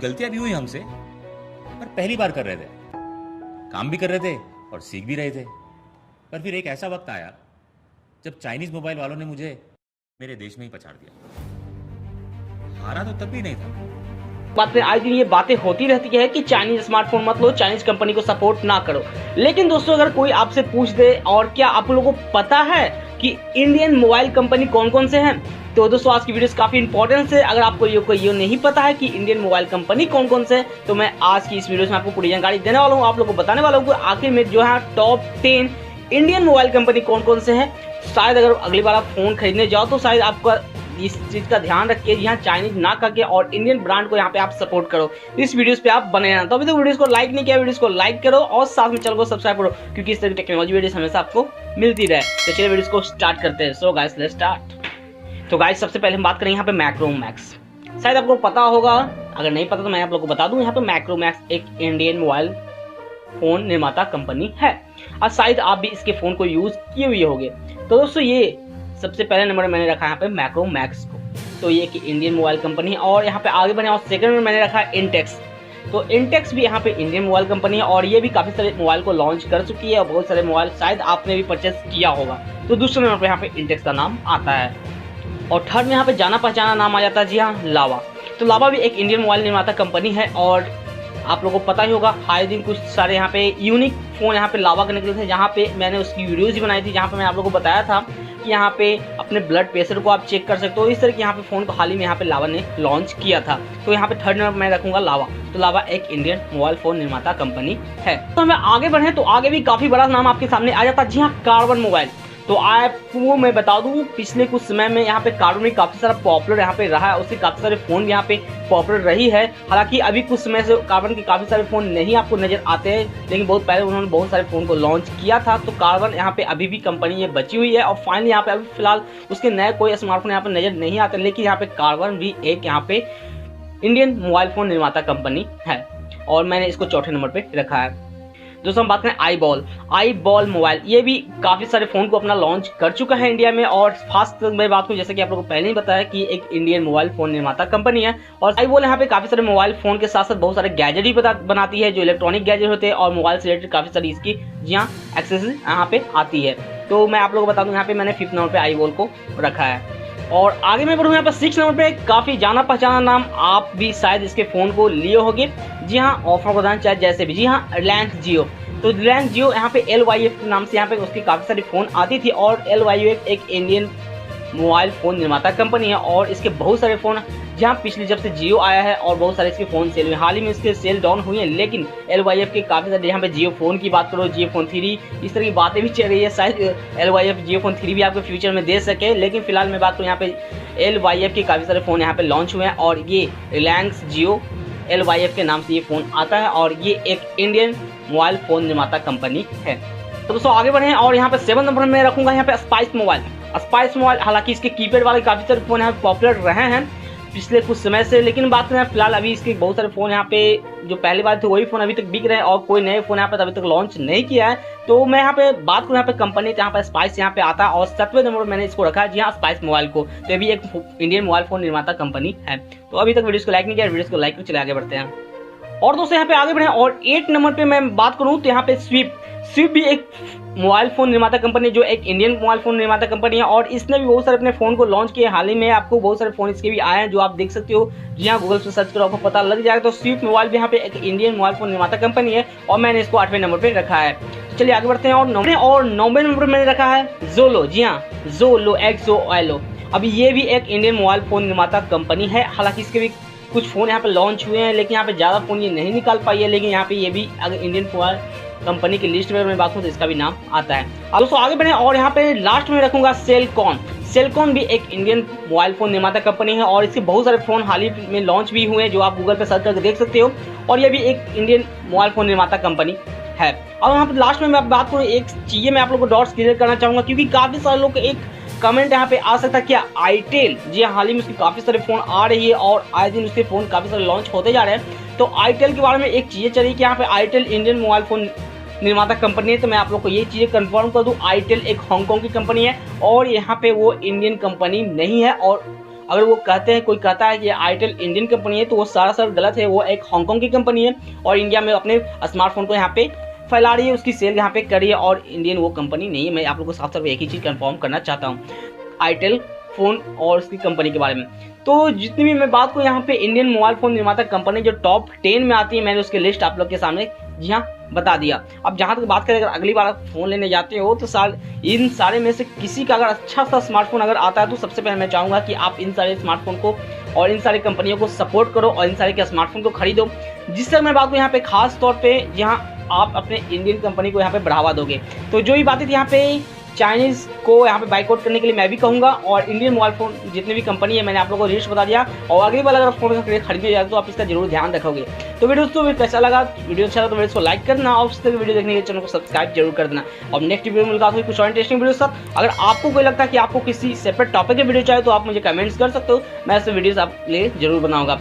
गलतियां भी हुई हमसे, पर पहली बार कर रहे थे, काम भी कर रहे थे और सीख भी रहे थे। पर फिर एक ऐसा वक्त आया जब चाइनीज मोबाइल वालों ने मुझे मेरे देश में ही पछाड़ दिया। हारा तो तब भी नहीं था। बात में आए दिन ये बातें होती रहती है कि चाइनीज स्मार्टफोन मत लो, चाइनीज कंपनी को सपोर्ट ना करो। लेकिन दोस्तों, अगर कोई आपसे पूछ दे और क्या आप लोगों को पता है कि इंडियन मोबाइल कंपनी कौन कौन से हैं, तो दोस्तों आज की वीडियो काफी इंपॉर्टेंट है। अगर आपको ये नहीं पता है कि इंडियन मोबाइल कंपनी कौन कौन से है, तो मैं आज की इस वीडियो में आपको पूरी जानकारी देने वाला हूँ। आप लोगों को बताने वाला हूँ आखिर में जो है टॉप 10 इंडियन मोबाइल कंपनी कौन कौन से हैं। शायद अगर अगली बार आप फोन खरीदने जाओ तो शायद आपका इस चीज का ध्यान रखिए, यहाँ चाइनीज ना करके और इंडियन ब्रांड को यहाँ पे आप सपोर्ट करो। इस वीडियोस पे आप बने रहना। तो अभी तक वीडियोस को लाइक नहीं किया, वीडियोस को लाइक करो और साथ में चैनल को सब्सक्राइब करो, क्योंकि इस तरह की टेक्नोलॉजी वीडियोस हमेशा आपको मिलती रहे। तो चलिए वीडियोस को स्टार्ट करते हैं। So guys let's start. तो गाइस सबसे पहले हम बात करें यहाँ पे मैक्रोमैक्स। शायद आपको पता होगा, अगर नहीं पता तो मैं आप लोग को बता दूं, यहाँ पे मैक्रोमैक्स एक इंडियन मोबाइल फोन निर्माता कंपनी है और शायद आप भी इसके फोन को यूज किए हुए होंगे। तो दोस्तों ये सबसे पहले नंबर मैंने रखा है यहाँ पे मैक्रोमैक्स को। तो ये एक इंडियन मोबाइल कंपनी है और यहाँ पे आगे बढ़े और सेकंड में मैंने रखा है इंटेक्स। तो इंटेक्स भी यहाँ पे इंडियन मोबाइल कंपनी है और ये भी काफी सारे मोबाइल को लॉन्च कर चुकी है और बहुत सारे मोबाइल शायद आपने भी परचेस किया होगा। तो दूसरे नंबर पे यहाँ पे इंटेक्स का नाम आता है और थर्ड में यहाँ पे जाना पहचाना नाम आ जाता है, जी हाँ, लावा। तो लावा भी एक इंडियन मोबाइल निर्माता कंपनी है और आप लोगों को पता ही होगा हाई दिन कुछ सारे यहाँ पे यूनिक फोन यहाँ पे लावा के निकले थे, जहाँ पे मैंने उसकी वीडियोज भी बनाई थी, जहाँ पे मैं आप लोगों को बताया था कि यहाँ पे अपने ब्लड प्रेशर को आप चेक कर सकते हो। इस तरह के यहाँ पे फोन को हाल ही में यहाँ पे लावा ने लॉन्च किया था। तो यहाँ पे थर्ड नंबर मैं रखूंगा लावा। तो लावा एक इंडियन मोबाइल फोन निर्माता कंपनी है। तो हमें आगे बढ़े तो आगे भी काफी बड़ा नाम आपके सामने आ जाता है, जी हाँ, कार्बन मोबाइल। तो आपको मैं बता दूं पिछले कुछ समय में यहाँ पे कार्बन भी काफी सारा पॉपुलर यहाँ पे रहा है, उसके काफी सारे फोन भी यहाँ पे पॉपुलर रही है। हालांकि अभी कुछ समय से कार्बन के काफी सारे फोन नहीं आपको नजर आते हैं, लेकिन बहुत पहले उन्होंने बहुत सारे फोन को लॉन्च किया था। तो कार्बन यहाँ पे अभी भी कंपनी ये बची हुई है और फाइनली यहाँ पे अभी फिलहाल उसके नए कोई स्मार्टफोन यहाँ पे नजर नहीं आते, लेकिन यहाँ पे कार्बन भी एक यहाँ पे इंडियन मोबाइल फोन निर्माता कंपनी है और मैंने इसको चौथे नंबर पे रखा है। दोस्तों हम बात करें आई बॉल मोबाइल। ये भी काफी सारे फोन को अपना लॉन्च कर चुका है इंडिया में और फास्ट मैं बात करूं, जैसे कि आप लोगों को पहले ही बताया कि एक इंडियन मोबाइल फोन निर्माता कंपनी है और आई बॉल यहाँ पे काफी सारे मोबाइल फोन के साथ साथ बहुत सारे गैजेट भी बनाती है, जो इलेक्ट्रॉनिक गैजेट होते हैं और मोबाइल से रिलेटेड काफी सारी इसकी जी हाँ एक्सेसरीज यहाँ पे आती है। तो मैं आप लोगों को बता दूं यहाँ पे मैंने 5th नंबर पे आई बॉल को रखा है और आगे मैं बढ़ूँ यहाँ पर 6 नंबर पे काफी जाना पहचाना नाम, आप भी शायद इसके फोन को लिए होंगे, जी हाँ, ऑफर प्रदान चाहे जैसे भी, जी हाँ, रिलायंस जियो। तो रिलायंस जियो यहाँ पे LYF के नाम से यहाँ पे उसकी काफी सारी फोन आती थी और LYF एक इंडियन मोबाइल फोन निर्माता कंपनी है और इसके बहुत सारे फोन जहाँ पिछले जब से जियो आया है और बहुत सारे इसके फोन सेल हुए, हाल ही में इसके सेल डाउन हुई है, लेकिन LYF के काफी सारे यहाँ पे जियो फोन की बात करो, जियो फोन 3 इस तरह की बातें भी चल रही है, शायद LYF जियो फोन 3 भी आपको फ्यूचर में दे सके। लेकिन फिलहाल मैं बात करूँ यहाँ पे LYF के काफी सारे फोन यहाँ पे लॉन्च हुए हैं और ये रिलायंस जियो LYF के नाम से ये फोन आता है और ये एक इंडियन मोबाइल फोन निर्माता कंपनी है। तो दोस्तों आगे बढ़े और यहाँ पे 7 नंबर में रखूंगा यहाँ पे स्पाइस मोबाइल। हालांकि इसके कीपैड वाले काफी सारे फोन यहाँ पे पॉपुलर रहे हैं पिछले कुछ समय से, लेकिन बात करें फिलहाल अभी इसके बहुत सारे फोन यहाँ पे जो पहली बार थे वही फोन अभी तक बिक रहे हैं और कोई नए फोन यहाँ पे अभी तक लॉन्च नहीं किया है। तो मैं यहाँ पे बात करूँ यहाँ पे कंपनी, यहाँ पे स्पाइस यहाँ पे आता है और 7वें नंबर पर मैंने इसको रखा है, जी हाँ, स्पाइस मोबाइल को। तो ये भी एक इंडियन मोबाइल फोन निर्माता कंपनी है। तो अभी तक वीडियो को लाइक नहीं किया, वीडियो को लाइक कर चले आगे बढ़ते हैं। और दोस्तों यहाँ पे आगे बढ़े और 8 नंबर पे मैं बात करूँ तो यहाँ पे स्विफ्ट भी एक मोबाइल फोन निर्माता कंपनी, जो एक इंडियन मोबाइल फोन निर्माता कंपनी है और इसने भी बहुत सारे अपने फोन को लॉन्च किए। हाल ही में आपको बहुत सारे फोन इसके भी आए हैं जो आप देख सकते हो, जी हाँ, गूगल पे सर्च करो आपको पता लग जाएगा। तो स्विफ्ट मोबाइल भी यहाँ पे एक इंडियन मोबाइल फोन निर्माता कंपनी है और मैंने इसको 8वें नंबर पे रखा है। तो चलिए आगे बढ़ते हैं और 9वें नंबर पर मैंने रखा है जोलो, जी हाँ, जोलो XOLO। अभी ये भी एक इंडियन मोबाइल फोन निर्माता कंपनी है। हालांकि इसके भी कुछ फोन यहाँ पे लॉन्च हुए हैं, लेकिन यहाँ पे ज्यादा फोन ये नहीं निकाल पाई है, लेकिन यहाँ पे ये भी अगर इंडियन मोबाइल कंपनी की लिस्ट में मैं बात करूँ तो इसका भी नाम आता है। अब दोस्तों आगे बढ़े और यहाँ पे लास्ट में रखूंगा सेलकॉन भी एक इंडियन मोबाइल फोन निर्माता कंपनी है और इसके बहुत सारे फोन हाल ही में लॉन्च भी हुए हैं, जो आप गूगल पे सर्च करके देख सकते हो और ये भी एक इंडियन मोबाइल फोन निर्माता कंपनी है। और यहाँ पे लास्ट में मैं बात करूँ, एक चीज़ मैं आप लोगों को डॉट्स क्लियर करना चाहूँगा, क्योंकि काफ़ी सारे लोग एक कमेंट यहाँ पे आ सकता है क्या आईटेल, जी हाल ही में उसके काफ़ी सारे फ़ोन आ रही है और आए दिन उसके फ़ोन काफ़ी सारे लॉन्च होते जा रहे हैं। तो आईटेल के बारे में एक चीज़ें चली कि यहाँ पे आईटेल इंडियन मोबाइल फ़ोन निर्माता कंपनी है। तो मैं आप लोग को ये चीज़ें कंफर्म कर दूं, आईटेल एक हांगकांग की कंपनी है और यहाँ पे वो इंडियन कंपनी नहीं है और अगर वो कहते हैं, कोई कहता है कि आईटेल इंडियन कंपनी है, तो वो सरासर गलत है। वो एक हांगकांग की कंपनी है और इंडिया में अपने स्मार्टफोन को यहाँ पे फैला रही है, उसकी सेल यहाँ पे कर रही है, और इंडियन वो कंपनी नहीं है। मैं आप लोगों को साफ साफ एक ही चीज़ कंफर्म करना चाहता हूँ आईटेल फ़ोन और उसकी कंपनी के बारे में। तो जितनी भी मैं बात को यहाँ पे इंडियन मोबाइल फ़ोन निर्माता कंपनी जो टॉप 10 में आती है, मैंने उसकी लिस्ट आप लोग के सामने जी हाँ बता दिया। अब जहाँ तक बात करें, अगर अगली बार आप फ़ोन लेने जाते हो तो इन सारे में से किसी का अगर अच्छा सा स्मार्टफोन अगर आता है, तो सबसे पहले मैं चाहूँगा कि आप इन सारे स्मार्टफोन को और इन सारी कंपनियों को सपोर्ट करो और इन सारे के स्मार्टफोन को खरीदो। जिससे मैं बात को यहाँ पे खास तौर पे यहाँ आप अपने इंडियन कंपनी को यहाँ पे बढ़ावा दोगे। तो जो ही बातें थी यहाँ पे चाइनीज़ को यहाँ पे बाइकआउट करने के लिए मैं भी कहूँगा, और इंडियन मोबाइल फ़ोन जितने भी कंपनी है मैंने आप लोगों को लिस्ट बता दिया। और अगली बार अगर फ़ोन खरीदने जाए तो आप इसका जरूर ध्यान रखोगे। तो वीडियो दोस्तों कैसा लगा, वीडियो अच्छा लगा तो वीडियो को लाइक करना और उस तरह वीडियो देखने के चैनल को सब्सक्राइब जरूर कर देना। और नेक्स्ट वीडियो में मुलाकात हुई कुछ और इंटरेस्टिंग वीडियो के साथ। अगर आपको कोई लगता है कि आपको किसी सेपरेट टॉपिक की वीडियो चाहिए तो आप मुझे कमेंट्स कर सकते हो, मैं ऐसे वीडियोज़ आप लिए जरूर बनाऊँगा।